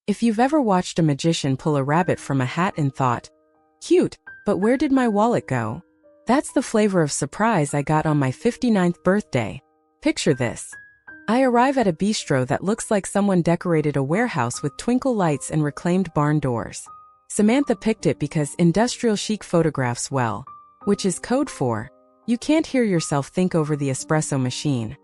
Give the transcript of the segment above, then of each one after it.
If you've ever watched a magician pull a rabbit from a hat and thought, cute, but where did my wallet go? That's the flavor of surprise I got on my 59th birthday. Picture this. I arrive at a bistro that looks like someone decorated a warehouse with twinkle lights and reclaimed barn doors. Samantha picked it because industrial chic photographs well, which is code for, you can't hear yourself think over the espresso machine.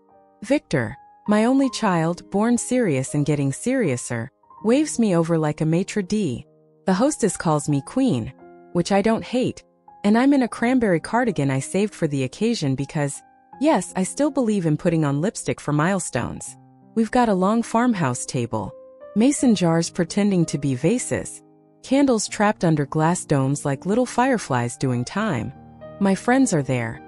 Victor, my only child, born serious and getting seriouser, waves me over like a maitre d'. The hostess calls me queen, which I don't hate, and I'm in a cranberry cardigan I saved for the occasion because, yes, I still believe in putting on lipstick for milestones. We've got a long farmhouse table, mason jars pretending to be vases, candles trapped under glass domes like little fireflies doing time. My friends are there.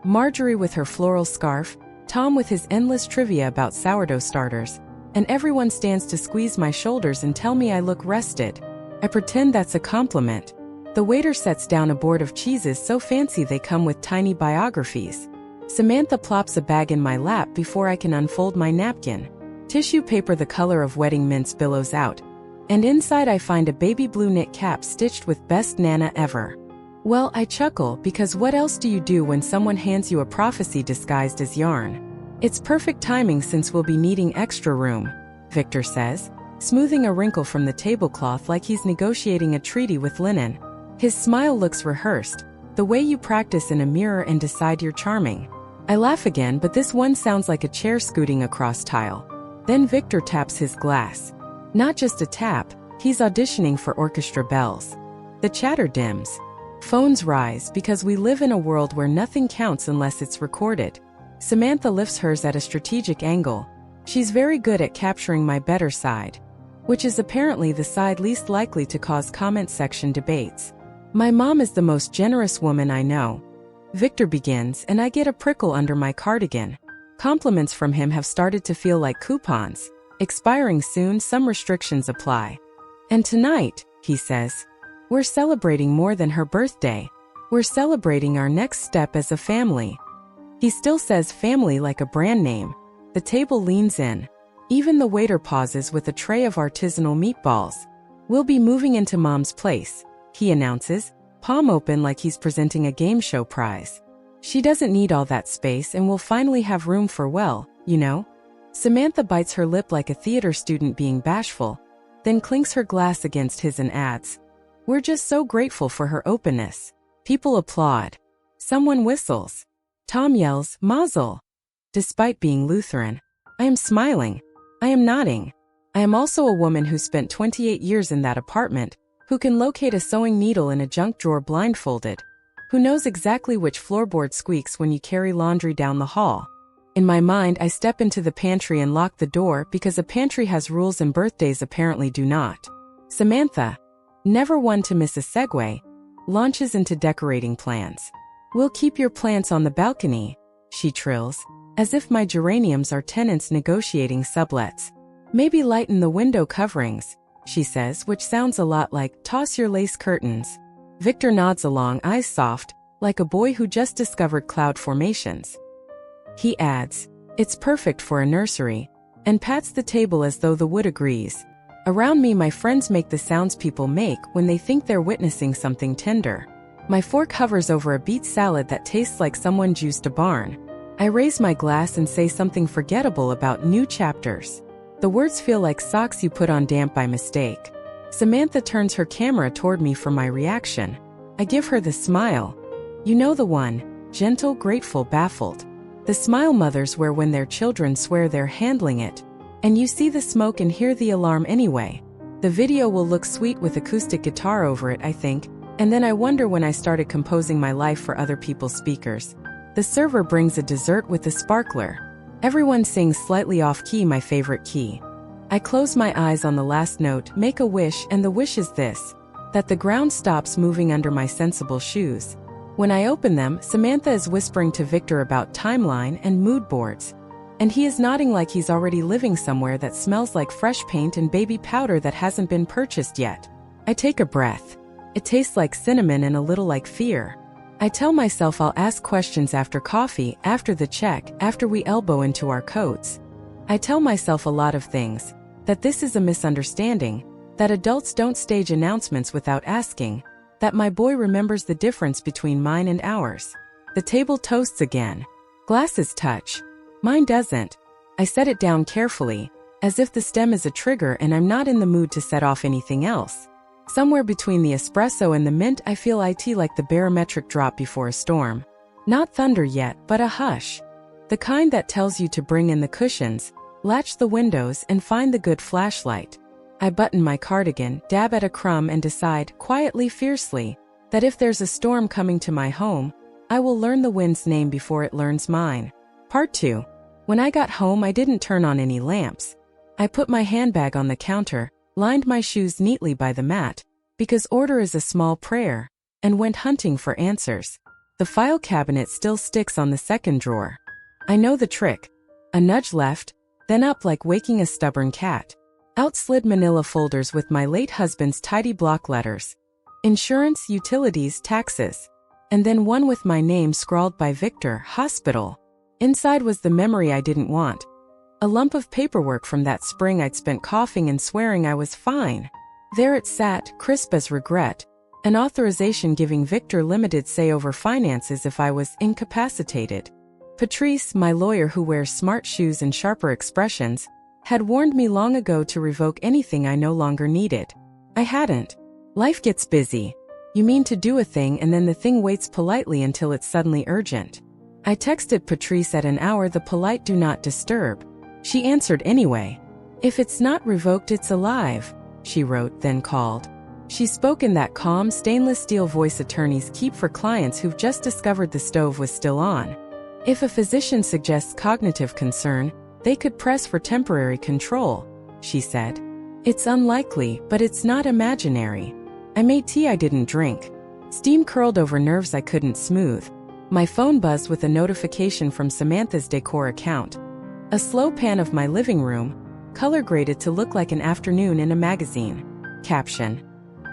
Marjorie with her floral scarf, Tom with his endless trivia about sourdough starters, and everyone stands to squeeze my shoulders and tell me I look rested. I pretend that's a compliment. The waiter sets down a board of cheeses so fancy they come with tiny biographies. Samantha plops a bag in my lap before I can unfold my napkin. Tissue paper the color of wedding mints billows out, and inside I find a baby blue knit cap stitched with best Nana ever. Well, I chuckle because what else do you do when someone hands you a prophecy disguised as yarn? It's perfect timing since we'll be needing extra room, Victor says, smoothing a wrinkle from the tablecloth like he's negotiating a treaty with linen. His smile looks rehearsed, the way you practice in a mirror and decide you're charming. I laugh again, but this one sounds like a chair scooting across tile. Then Victor taps his glass. Not just a tap, he's auditioning for orchestra bells. The chatter dims. Phones rise because we live in a world where nothing counts unless it's recorded. Samantha lifts hers at a strategic angle. She's very good at capturing my better side, which is apparently the side least likely to cause comment section debates. My mom is the most generous woman I know. Victor begins, and I get a prickle under my cardigan. Compliments from him have started to feel like coupons. Expiring soon, some restrictions apply. And tonight, he says, we're celebrating more than her birthday. We're celebrating our next step as a family. He still says family like a brand name. The table leans in. Even the waiter pauses with a tray of artisanal meatballs. We'll be moving into Mom's place, he announces, palm open like he's presenting a game show prize. She doesn't need all that space and we'll finally have room for, well, you know. Samantha bites her lip like a theater student being bashful, then clinks her glass against his and adds, we're just so grateful for her openness. People applaud. Someone whistles. Tom yells, Mazel. Despite being Lutheran, I am smiling. I am nodding. I am also a woman who spent 28 years in that apartment, who can locate a sewing needle in a junk drawer blindfolded, who knows exactly which floorboard squeaks when you carry laundry down the hall. In my mind, I step into the pantry and lock the door because a pantry has rules and birthdays apparently do not. Samantha, never one to miss a segue, launches into decorating plans. We'll keep your plants on the balcony, she trills, as if my geraniums are tenants negotiating sublets. Maybe lighten the window coverings, she says, which sounds a lot like toss your lace curtains. Victor nods along, eyes soft, like a boy who just discovered cloud formations. He adds, it's perfect for a nursery, and pats the table as though the wood agrees. Around me, my friends make the sounds people make when they think they're witnessing something tender. My fork hovers over a beet salad that tastes like someone juiced a barn. I raise my glass and say something forgettable about new chapters. The words feel like socks you put on damp by mistake. Samantha turns her camera toward me for my reaction. I give her the smile. You know the one, gentle, grateful, baffled. The smile mothers wear when their children swear they're handling it. And you see the smoke and hear the alarm anyway. The video will look sweet with acoustic guitar over it, I think. And then I wonder when I started composing my life for other people's speakers. The server brings a dessert with a sparkler. Everyone sings slightly off-key, my favorite key. I close my eyes on the last note, make a wish, and the wish is this, that the ground stops moving under my sensible shoes. When I open them, Samantha is whispering to Victor about timeline and mood boards. And he is nodding like he's already living somewhere that smells like fresh paint and baby powder that hasn't been purchased yet. I take a breath. It tastes like cinnamon and a little like fear. I tell myself I'll ask questions after coffee, after the check, after we elbow into our coats. I tell myself a lot of things, that this is a misunderstanding, that adults don't stage announcements without asking, that my boy remembers the difference between mine and ours. The table toasts again. Glasses touch. Mine doesn't. I set it down carefully, as if the stem is a trigger and I'm not in the mood to set off anything else. Somewhere between the espresso and the mint, I feel it like the barometric drop before a storm. Not thunder yet, but a hush. The kind that tells you to bring in the cushions, latch the windows, and find the good flashlight. I button my cardigan, dab at a crumb, and decide, quietly, fiercely, that if there's a storm coming to my home, I will learn the wind's name before it learns mine. Part 2. When I got home, I didn't turn on any lamps. I put my handbag on the counter, lined my shoes neatly by the mat, because order is a small prayer, and went hunting for answers. The file cabinet still sticks on the second drawer. I know the trick. A nudge left, then up like waking a stubborn cat. Out slid manila folders with my late husband's tidy block letters. Insurance, utilities, taxes. And then one with my name scrawled by Victor, hospital. Inside was the memory I didn't want. A lump of paperwork from that spring I'd spent coughing and swearing I was fine. There it sat, crisp as regret, an authorization giving Victor limited say over finances if I was incapacitated. Patrice, my lawyer who wears smart shoes and sharper expressions, had warned me long ago to revoke anything I no longer needed. I hadn't. Life gets busy. You mean to do a thing and then the thing waits politely until it's suddenly urgent. I texted Patrice at an hour the polite do not disturb. She answered anyway. If it's not revoked, it's alive, she wrote, then called. She spoke in that calm, stainless steel voice attorneys keep for clients who've just discovered the stove was still on. If a physician suggests cognitive concern, they could press for temporary control, she said. It's unlikely, but it's not imaginary. I made tea I didn't drink. Steam curled over nerves I couldn't smooth. My phone buzzed with a notification from Samantha's decor account. A slow pan of my living room, color graded to look like an afternoon in a magazine. Caption: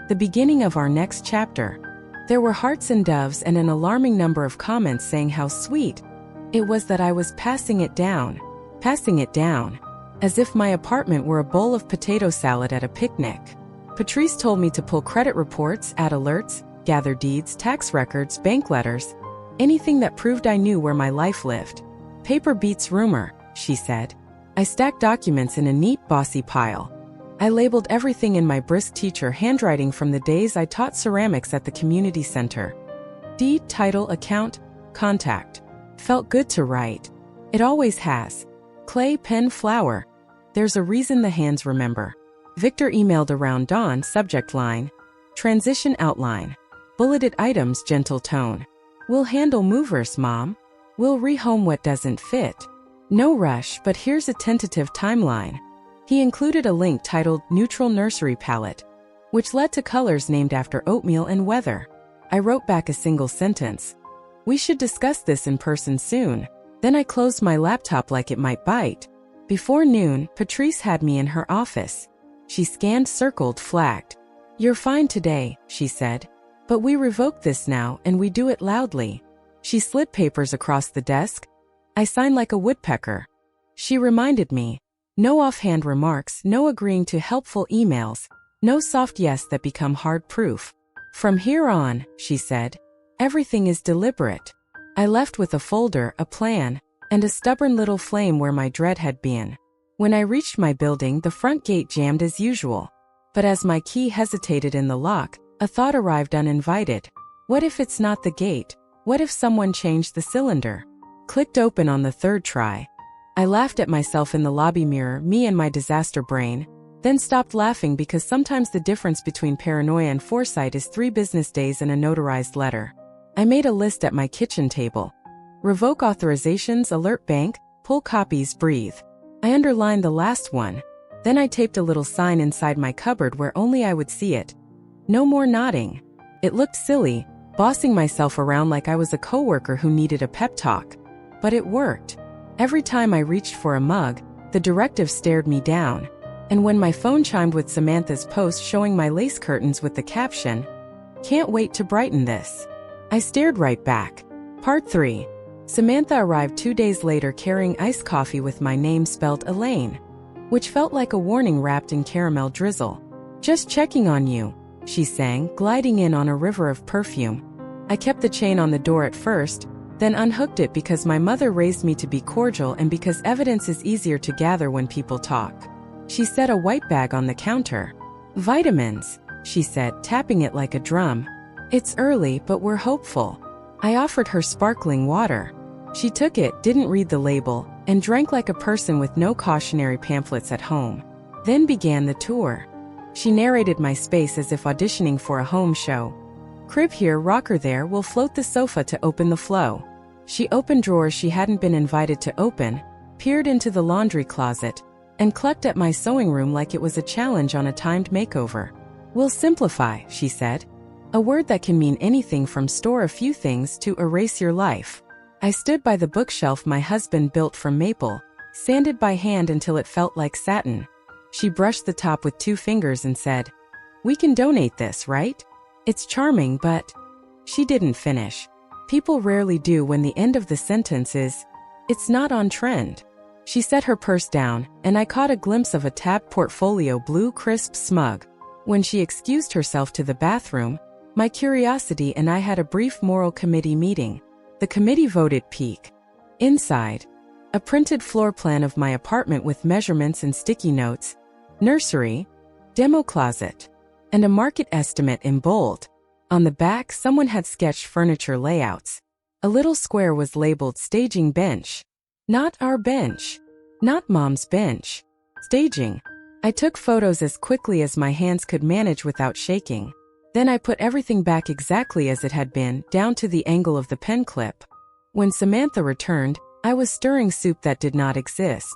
the beginning of our next chapter. There were hearts and doves and an alarming number of comments saying how sweet it was that I was passing it down, as if my apartment were a bowl of potato salad at a picnic. Patrice told me to pull credit reports, add alerts, gather deeds, tax records, bank letters, anything that proved I knew where my life lived. Paper beats rumor, she said. I stacked documents in a neat, bossy pile. I labeled everything in my brisk teacher handwriting from the days I taught ceramics at the community center. Deed, title, account, contact. Felt good to write. It always has. Clay, pen, flower. There's a reason the hands remember. Victor emailed around dawn, subject line. Transition outline. Bulleted items, gentle tone. We'll handle movers, Mom. We'll rehome what doesn't fit. No rush, but here's a tentative timeline. He included a link titled Neutral Nursery Palette, which led to colors named after oatmeal and weather. I wrote back a single sentence. We should discuss this in person soon. Then I closed my laptop like it might bite. Before noon, Patrice had me in her office. She scanned, circled, flagged. You're fine today, she said. But we revoke this now, and we do it loudly. She slid papers across the desk. I signed like a woodpecker. She reminded me. No offhand remarks, no agreeing to helpful emails, no soft yes that become hard proof. From here on, she said, everything is deliberate. I left with a folder, a plan, and a stubborn little flame where my dread had been. When I reached my building, the front gate jammed as usual. But as my key hesitated in the lock, a thought arrived uninvited. What if it's not the gate? What if someone changed the cylinder? Clicked open on the third try. I laughed at myself in the lobby mirror, me and my disaster brain, then stopped laughing because sometimes the difference between paranoia and foresight is 3 business days and a notarized letter. I made a list at my kitchen table. Revoke authorizations, alert bank, pull copies, breathe. I underlined the last one. Then I taped a little sign inside my cupboard where only I would see it. No more nodding. It looked silly, bossing myself around like I was a coworker who needed a pep talk. But it worked. Every time I reached for a mug, the directive stared me down. And when my phone chimed with Samantha's post showing my lace curtains with the caption, "Can't wait to brighten this," I stared right back. Part 3. Samantha arrived 2 days later carrying iced coffee with my name spelled Elaine, which felt like a warning wrapped in caramel drizzle. Just checking on you, she sang, gliding in on a river of perfume. I kept the chain on the door at first, then unhooked it because my mother raised me to be cordial and because evidence is easier to gather when people talk. She set a white bag on the counter. Vitamins, she said, tapping it like a drum. It's early, but we're hopeful. I offered her sparkling water. She took it, didn't read the label, and drank like a person with no cautionary pamphlets at home. Then began the tour. She narrated my space as if auditioning for a home show. Crib here, rocker there, will float the sofa to open the flow. She opened drawers she hadn't been invited to open, peered into the laundry closet, and clucked at my sewing room like it was a challenge on a timed makeover. We'll simplify, she said. A word that can mean anything from store a few things to erase your life. I stood by the bookshelf my husband built from maple, sanded by hand until it felt like satin. She brushed the top with 2 fingers and said, "We can donate this, right? It's charming, but..." She didn't finish. People rarely do when the end of the sentence is, "It's not on trend." She set her purse down, and I caught a glimpse of a tabbed portfolio, blue, crisp, smug. When she excused herself to the bathroom, my curiosity and I had a brief moral committee meeting. The committee voted peak. Inside, a printed floor plan of my apartment with measurements and sticky notes, nursery, demo closet, and a market estimate in bold. On the back, someone had sketched furniture layouts. A little square was labeled staging bench. Not our bench. Not Mom's bench. Staging. I took photos as quickly as my hands could manage without shaking. Then I put everything back exactly as it had been, down to the angle of the pen clip. When Samantha returned, I was stirring soup that did not exist.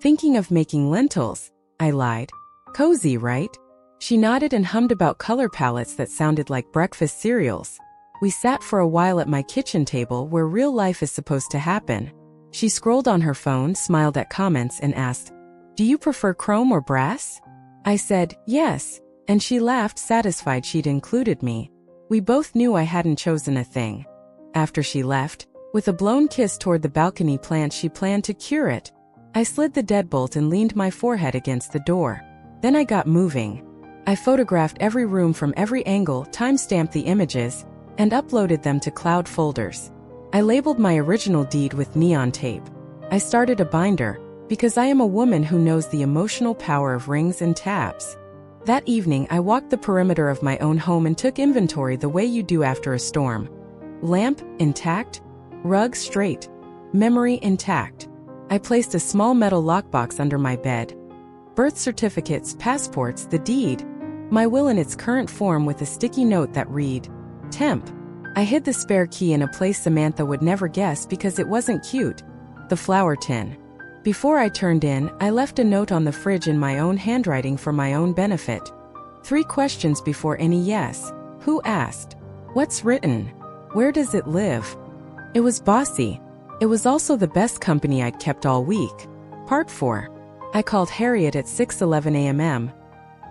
Thinking of making lentils, I lied. Cozy, right? She nodded and hummed about color palettes that sounded like breakfast cereals. We sat for a while at my kitchen table where real life is supposed to happen. She scrolled on her phone, smiled at comments, and asked, "Do you prefer chrome or brass?" I said, "Yes," and she laughed, satisfied she'd included me. We both knew I hadn't chosen a thing. After she left, with a blown kiss toward the balcony plant she planned to cure it, I slid the deadbolt and leaned my forehead against the door. Then I got moving. I photographed every room from every angle, time-stamped the images, and uploaded them to cloud folders. I labeled my original deed with neon tape. I started a binder, because I am a woman who knows the emotional power of rings and tabs. That evening, I walked the perimeter of my own home and took inventory the way you do after a storm. Lamp, intact. Rug, straight. Memory, intact. I placed a small metal lockbox under my bed. Birth certificates, passports, the deed. My will in its current form with a sticky note that read, "Temp." I hid the spare key in a place Samantha would never guess because it wasn't cute. The flour tin. Before I turned in, I left a note on the fridge in my own handwriting for my own benefit. 3 questions before any yes. Who asked? What's written? Where does it live? It was bossy. It was also the best company I'd kept all week. Part 4. I called Harriet at 6:11 a.m.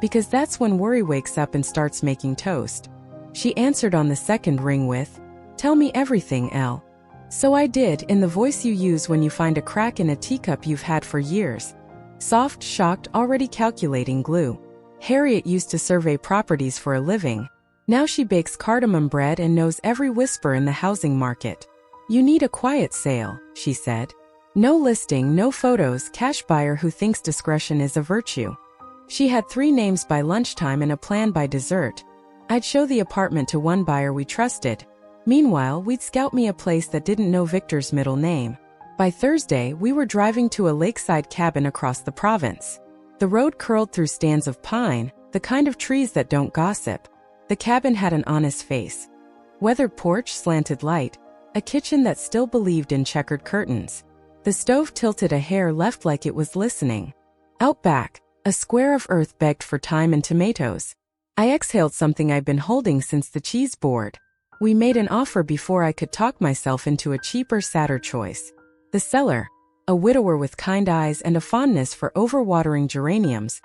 because that's when worry wakes up and starts making toast. She answered on the second ring with, "Tell me everything, Elle." So I did, in the voice you use when you find a crack in a teacup you've had for years. Soft, shocked, already calculating glue. Harriet used to survey properties for a living. Now she bakes cardamom bread and knows every whisper in the housing market. "You need a quiet sale," she said. "No listing, no photos, cash buyer who thinks discretion is a virtue." She had 3 names by lunchtime and a plan by dessert. I'd show the apartment to one buyer we trusted. Meanwhile, we'd scout me a place that didn't know Victor's middle name. By Thursday, we were driving to a lakeside cabin across the province. The road curled through stands of pine, the kind of trees that don't gossip. The cabin had an honest face. Weathered porch, slanted light, a kitchen that still believed in checkered curtains. The stove tilted a hair left like it was listening. Out back, a square of earth begged for thyme and tomatoes. I exhaled something I'd been holding since the cheese board. We made an offer before I could talk myself into a cheaper, sadder choice. The seller, a widower with kind eyes and a fondness for overwatering geraniums,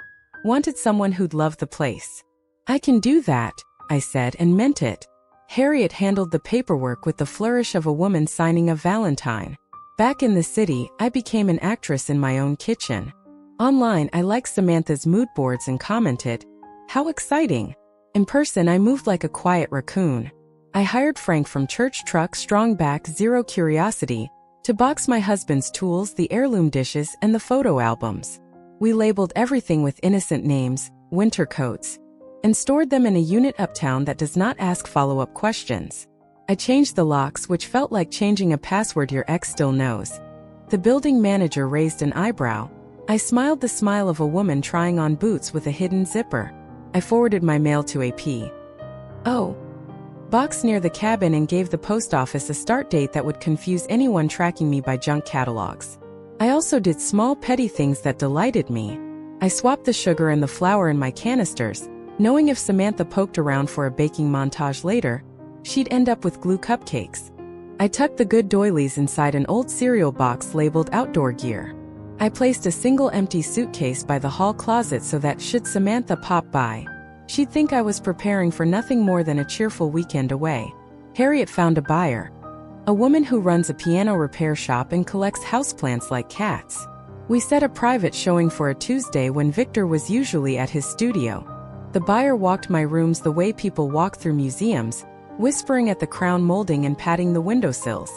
wanted someone who'd love the place. "I can do that," I said, and meant it. Harriet handled the paperwork with the flourish of a woman signing a valentine. Back in the city, I became an actress in my own kitchen. Online, I liked Samantha's mood boards and commented, How exciting! In person, I moved like a quiet raccoon. I hired Frank from Church Truck Strong Back Zero Curiosity to box my husband's tools, the heirloom dishes, and the photo albums. We labeled everything with innocent names, winter coats, and stored them in a unit uptown that does not ask follow-up questions. I changed the locks, which felt like changing a password your ex still knows. The building manager raised an eyebrow. I smiled the smile of a woman trying on boots with a hidden zipper. I forwarded my mail to a P.O. box near the cabin and gave the post office a start date that would confuse anyone tracking me by junk catalogs. I also did small petty things that delighted me. I swapped the sugar and the flour in my canisters, knowing if Samantha poked around for a baking montage later, she'd end up with glue cupcakes. I tucked the good doilies inside an old cereal box labeled outdoor gear. I placed a single empty suitcase by the hall closet so that should Samantha pop by, she'd think I was preparing for nothing more than a cheerful weekend away. Harriet found a buyer. A woman who runs a piano repair shop and collects houseplants like cats. We set a private showing for a Tuesday when Victor was usually at his studio. The buyer walked my rooms the way people walk through museums, whispering at the crown molding and patting the windowsills.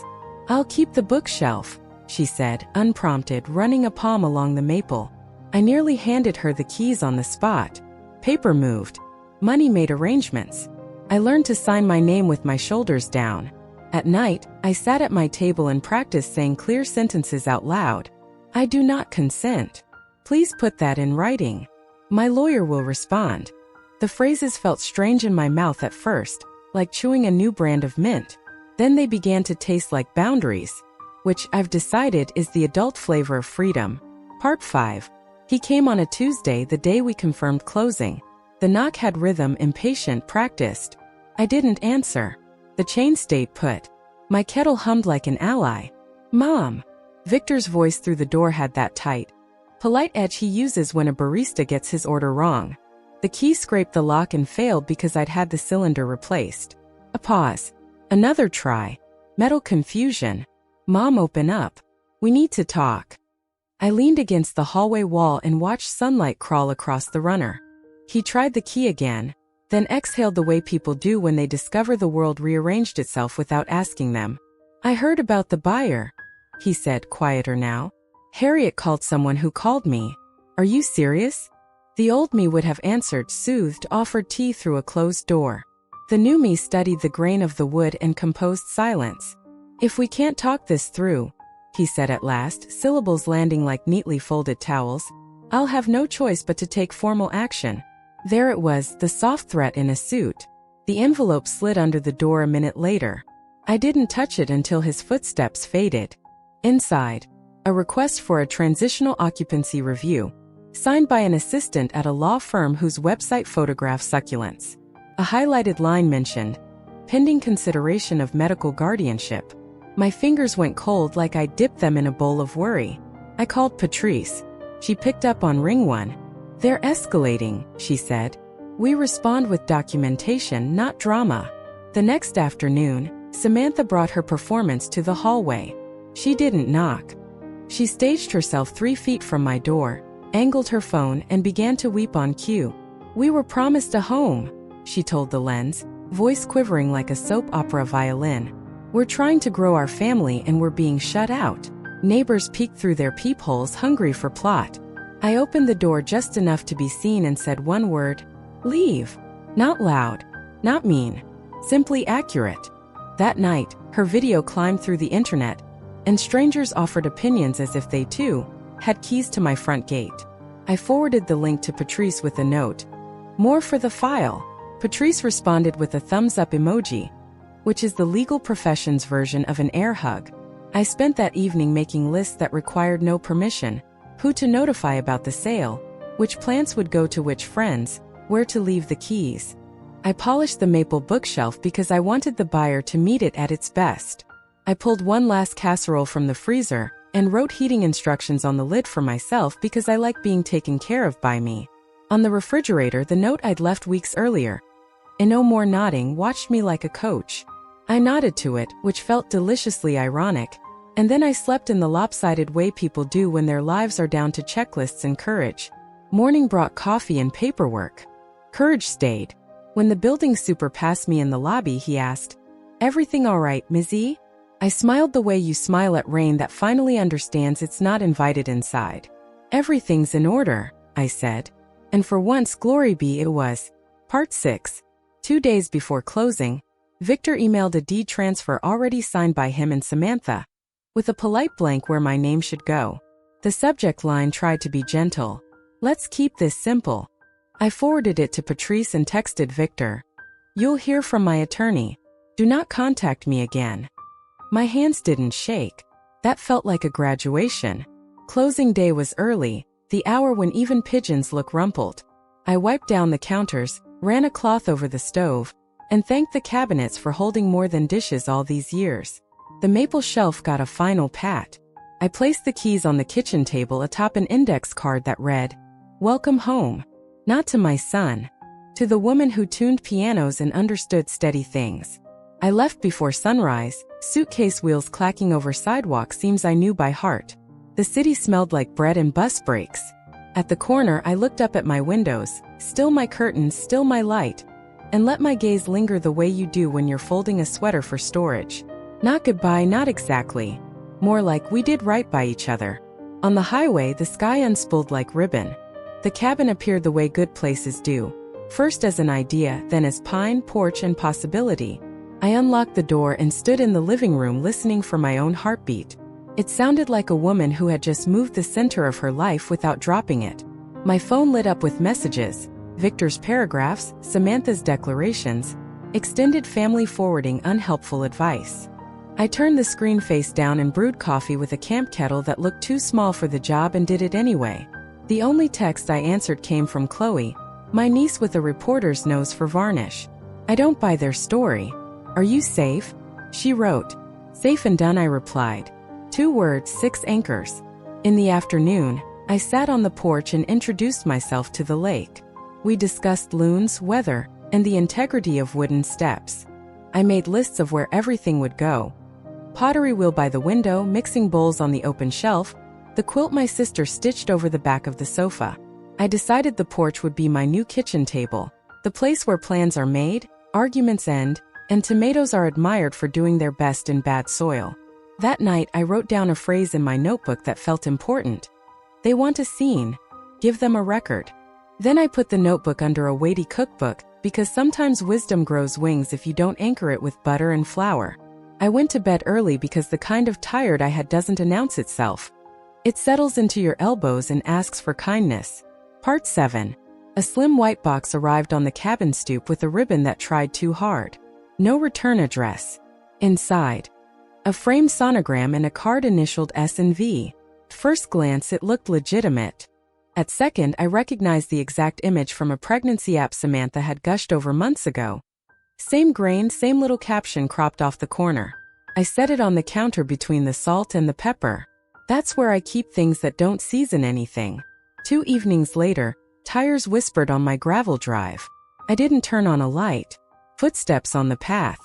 "I'll keep the bookshelf," she said, unprompted, running a palm along the maple. I nearly handed her the keys on the spot. Paper moved. Money made arrangements. I learned to sign my name with my shoulders down. At night, I sat at my table and practiced saying clear sentences out loud. "I do not consent. Please put that in writing. My lawyer will respond." The phrases felt strange in my mouth at first, like chewing a new brand of mint. Then they began to taste like boundaries, which I've decided is the adult flavor of freedom. Part 5. He came on a Tuesday, the day we confirmed closing. The knock had rhythm, impatient, practiced. I didn't answer. The chain stayed put. My kettle hummed like an ally. "Mom." Victor's voice through the door had that tight, polite edge he uses when a barista gets his order wrong. The key scraped the lock and failed because I'd had the cylinder replaced. A pause. Another try. Metal confusion. "Mom, open up. We need to talk." I leaned against the hallway wall and watched sunlight crawl across the runner. He tried the key again, then exhaled the way people do when they discover the world rearranged itself without asking them. "I heard about the buyer," he said, quieter now. "Harriet called someone who called me. Are you serious?" The old me would have answered, soothed, offered tea through a closed door. The new me studied the grain of the wood and composed silence. "If we can't talk this through," he said at last, syllables landing like neatly folded towels, "I'll have no choice but to take formal action." There it was, the soft threat in a suit. The envelope slid under the door a minute later. I didn't touch it until his footsteps faded. Inside, a request for a transitional occupancy review, signed by an assistant at a law firm whose website photographs succulents. A highlighted line mentioned, "Pending consideration of medical guardianship." My fingers went cold like I dipped them in a bowl of worry. I called Patrice. She picked up on ring one. "They're escalating," she said. "We respond with documentation, not drama." The next afternoon, Samantha brought her performance to the hallway. She didn't knock. She staged herself 3 feet from my door, angled her phone, and began to weep on cue. "We were promised a home," she told the lens, voice quivering like a soap opera violin. "We're trying to grow our family and we're being shut out." Neighbors peeked through their peepholes, hungry for plot. I opened the door just enough to be seen and said one word, "Leave." Not loud, not mean, simply accurate. That night, her video climbed through the internet, and strangers offered opinions as if they too had keys to my front gate. I forwarded the link to Patrice with a note, "More for the file." Patrice responded with a thumbs-up emoji, which is the legal profession's version of an air hug. I spent that evening making lists that required no permission, who to notify about the sale, which plants would go to which friends, where to leave the keys. I polished the maple bookshelf because I wanted the buyer to meet it at its best. I pulled one last casserole from the freezer and wrote heating instructions on the lid for myself because I like being taken care of by me. On the refrigerator, the note I'd left weeks earlier. And no more nodding, watched me like a coach. I nodded to it, which felt deliciously ironic, and then I slept in the lopsided way people do when their lives are down to checklists and courage. Morning brought coffee and paperwork. Courage stayed. When the building super passed me in the lobby, he asked, "Everything all right, Mizzy?" I smiled the way you smile at rain that finally understands it's not invited inside. "Everything's in order," I said. And for once, glory be, it was. Part 6. 2 days before closing, Victor emailed a deed transfer already signed by him and Samantha, with a polite blank where my name should go. The subject line tried to be gentle. "Let's keep this simple." I forwarded it to Patrice and texted Victor, "You'll hear from my attorney. Do not contact me again." My hands didn't shake. That felt like a graduation. Closing day was early, the hour when even pigeons look rumpled. I wiped down the counters, ran a cloth over the stove, and thanked the cabinets for holding more than dishes all these years. The maple shelf got a final pat. I placed the keys on the kitchen table atop an index card that read, "Welcome home." Not to my son. To the woman who tuned pianos and understood steady things. I left before sunrise, suitcase wheels clacking over sidewalk seams I knew by heart. The city smelled like bread and bus brakes. At the corner, I looked up at my windows, still my curtains, still my light, and let my gaze linger the way you do when you're folding a sweater for storage. Not goodbye, not exactly. More like we did right by each other. On the highway, the sky unspooled like ribbon. The cabin appeared the way good places do. First as an idea, then as pine, porch, and possibility. I unlocked the door and stood in the living room listening for my own heartbeat. It sounded like a woman who had just moved the center of her life without dropping it. My phone lit up with messages, Victor's paragraphs, Samantha's declarations, extended family forwarding unhelpful advice. I turned the screen face down and brewed coffee with a camp kettle that looked too small for the job and did it anyway. The only text I answered came from Chloe, my niece with a reporter's nose for varnish. "I don't buy their story. Are you safe?" she wrote. "Safe and done," I replied. 2 words, 6 anchors. In the afternoon, I sat on the porch and introduced myself to the lake. We discussed loons, weather, and the integrity of wooden steps. I made lists of where everything would go. Pottery wheel by the window, mixing bowls on the open shelf, the quilt my sister stitched over the back of the sofa. I decided the porch would be my new kitchen table, the place where plans are made, arguments end, and tomatoes are admired for doing their best in bad soil. That night, I wrote down a phrase in my notebook that felt important. They want a scene. Give them a record. Then I put the notebook under a weighty cookbook, because sometimes wisdom grows wings if you don't anchor it with butter and flour. I went to bed early because the kind of tired I had doesn't announce itself. It settles into your elbows and asks for kindness. Part 7. A slim white box arrived on the cabin stoop with a ribbon that tried too hard. No return address. Inside, a framed sonogram and a card initialed S and V. At first glance, it looked legitimate. At second, I recognized the exact image from a pregnancy app Samantha had gushed over months ago. Same grain, same little caption cropped off the corner. I set it on the counter between the salt and the pepper. That's where I keep things that don't season anything. 2 evenings later, tires whispered on my gravel drive. I didn't turn on a light. Footsteps on the path.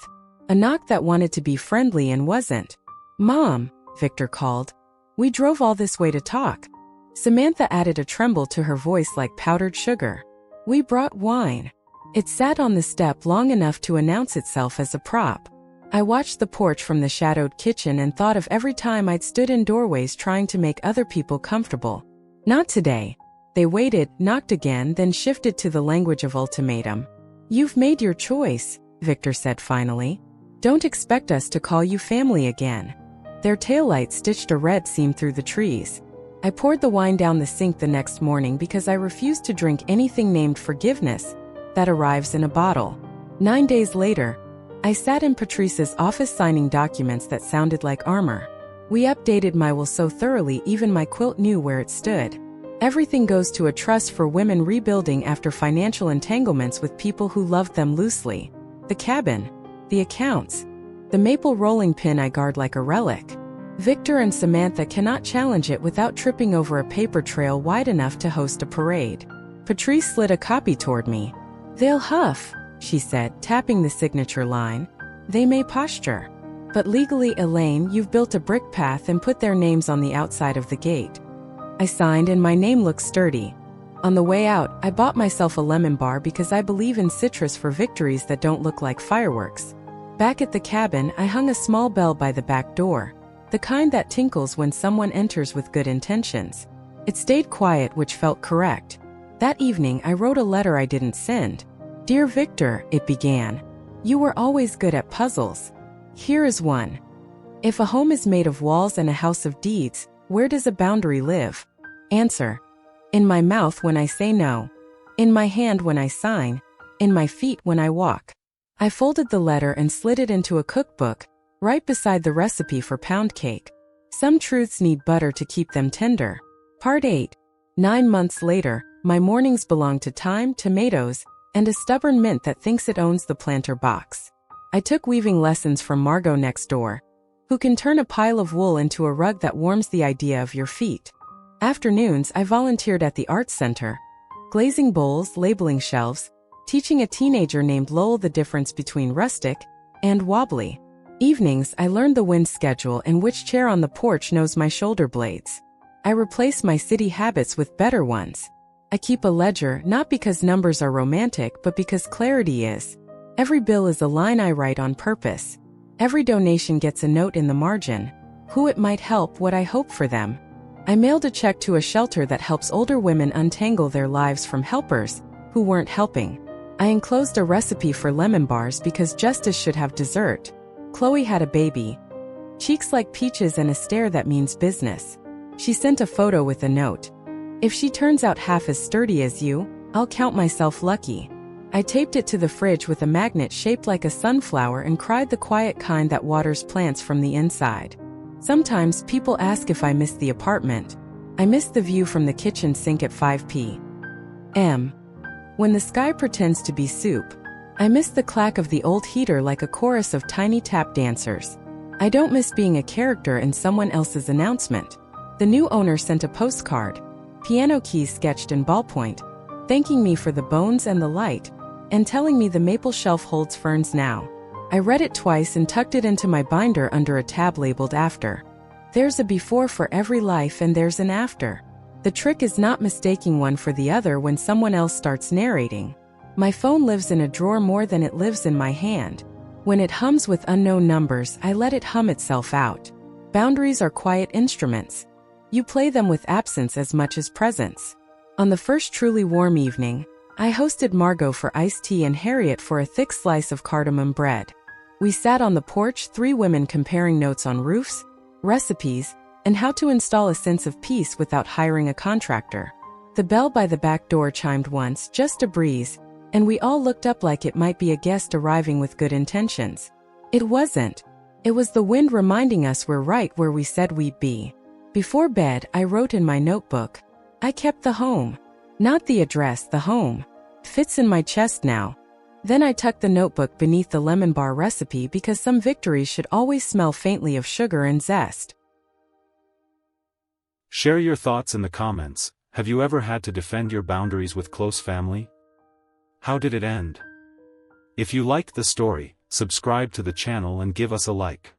A knock that wanted to be friendly and wasn't. "Mom," Victor called. "We drove all this way to talk." Samantha added a tremble to her voice like powdered sugar. "We brought wine." It sat on the step long enough to announce itself as a prop. I watched the porch from the shadowed kitchen and thought of every time I'd stood in doorways trying to make other people comfortable. Not today. They waited, knocked again, then shifted to the language of ultimatum. "You've made your choice," Victor said finally. "Don't expect us to call you family again." Their taillights stitched a red seam through the trees. I poured the wine down the sink the next morning because I refused to drink anything named forgiveness that arrives in a bottle. 9 days later, I sat in Patrice's office signing documents that sounded like armor. We updated my will so thoroughly even my quilt knew where it stood. Everything goes to a trust for women rebuilding after financial entanglements with people who loved them loosely. The cabin. The accounts. The maple rolling pin I guard like a relic. Victor and Samantha cannot challenge it without tripping over a paper trail wide enough to host a parade. Patrice slid a copy toward me. "They'll huff," she said, tapping the signature line. "They may posture. But legally, Elaine, you've built a brick path and put their names on the outside of the gate." I signed and my name looked sturdy. On the way out, I bought myself a lemon bar because I believe in citrus for victories that don't look like fireworks. Back at the cabin, I hung a small bell by the back door, the kind that tinkles when someone enters with good intentions. It stayed quiet, which felt correct. That evening, I wrote a letter I didn't send. "Dear Victor," it began. "You were always good at puzzles. Here is one. If a home is made of walls and a house of deeds, where does a boundary live? Answer. In my mouth when I say no. In my hand when I sign. In my feet when I walk." I folded the letter and slid it into a cookbook, right beside the recipe for pound cake. Some truths need butter to keep them tender. Part 8. 9 months later, my mornings belong to thyme, tomatoes, and a stubborn mint that thinks it owns the planter box. I took weaving lessons from Margot next door, who can turn a pile of wool into a rug that warms the idea of your feet. Afternoons, I volunteered at the arts center, glazing bowls, labeling shelves, teaching a teenager named Lowell the difference between rustic and wobbly. Evenings, I learned the wind schedule and which chair on the porch knows my shoulder blades. I replace my city habits with better ones. I keep a ledger, not because numbers are romantic, but because clarity is. Every bill is a line I write on purpose. Every donation gets a note in the margin, who it might help, what I hope for them. I mailed a check to a shelter that helps older women untangle their lives from helpers who weren't helping. I enclosed a recipe for lemon bars because justice should have dessert. Chloe had a baby. Cheeks like peaches and a stare that means business. She sent a photo with a note. If she turns out half as sturdy as you, I'll count myself lucky. I taped it to the fridge with a magnet shaped like a sunflower and cried the quiet kind that waters plants from the inside. Sometimes people ask if I miss the apartment. I miss the view from the kitchen sink at 5 p.m. when the sky pretends to be soup. I miss the clack of the old heater like a chorus of tiny tap dancers. I don't miss being a character in someone else's announcement. The new owner sent a postcard, piano keys sketched in ballpoint, thanking me for the bones and the light, and telling me the maple shelf holds ferns now. I read it twice and tucked it into my binder under a tab labeled after. There's a before for every life and there's an after. The trick is not mistaking one for the other when someone else starts narrating. My phone lives in a drawer more than it lives in my hand. When it hums with unknown numbers, I let it hum itself out. Boundaries are quiet instruments. You play them with absence as much as presence. On the first truly warm evening, I hosted Margot for iced tea and Harriet for a thick slice of cardamom bread. We sat on the porch, 3 women comparing notes on roofs, recipes, and how to install a sense of peace without hiring a contractor. The bell by the back door chimed once, just a breeze, and we all looked up like it might be a guest arriving with good intentions. It wasn't. It was the wind reminding us we're right where we said we'd be. Before bed, I wrote in my notebook, I kept the home. Not the address, the home. Fits in my chest now. Then I tucked the notebook beneath the lemon bar recipe because some victories should always smell faintly of sugar and zest. Share your thoughts in the comments. Have you ever had to defend your boundaries with close family? How did it end? If you liked the story, subscribe to the channel and give us a like.